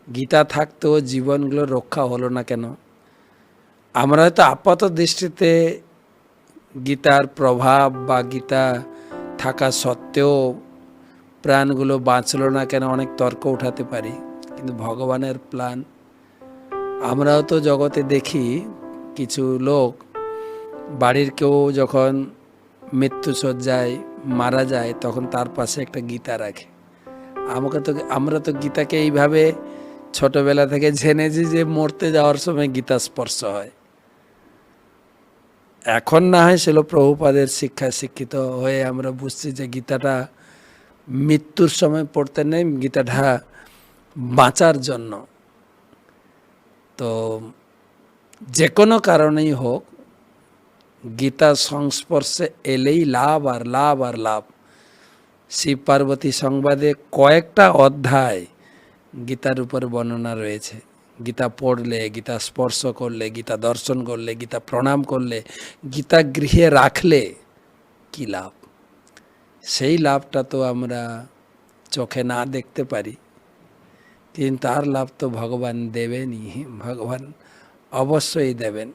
গীতা থাকতেও জীবনগুলো রক্ষা হলো না কেন? আমরা হয়তো আপাত দৃষ্টিতে গীতার প্রভাব বা গীতা থাকা সত্ত্বেও প্রাণগুলো বাঁচলো না কেন অনেক তর্ক উঠাতে পারি, কিন্তু ভগবানের প্ল্যান। আমরাও তো জগতে দেখি কিছু লোক বাড়ির কেউ যখন মৃত্যুশয্যায় মারা যায় তখন তার পাশে একটা গীতা রাখে। আমরা তো গীতাকে এইভাবে ছোটবেলা থেকে জেনেছি যে মরতে যাওয়ার সময় গীতা স্পর্শ হয়। এখন না হয় ছিল প্রভুপাদের শিক্ষায় শিক্ষিত হয়ে আমরা বুঝছি যে গীতাটা মৃত্যুর সময় পড়তে নেই, গীতাটা বাঁচার জন্য। তো যে কোনো কারণেই হোক গীতার সংস্পর্শে এলেই লাভ আর লাভ আর লাভ। শিব পার্বতী সংবাদে কয়েকটা অধ্যায় গীতার উপর বর্ণনা রয়েছে। গীতা পড়লে, গীতা স্পর্শ করলে, গীতা দর্শন করলে, গীতা প্রণাম করলে, গীতা গৃহে রাখলে কি লাভ। সেই লাভটা তো আমরা চোখে না দেখতে পারি, কিন্তু তার লাভ তো ভগবান দেবেনই, ভগবান অবশ্যই দেবেন।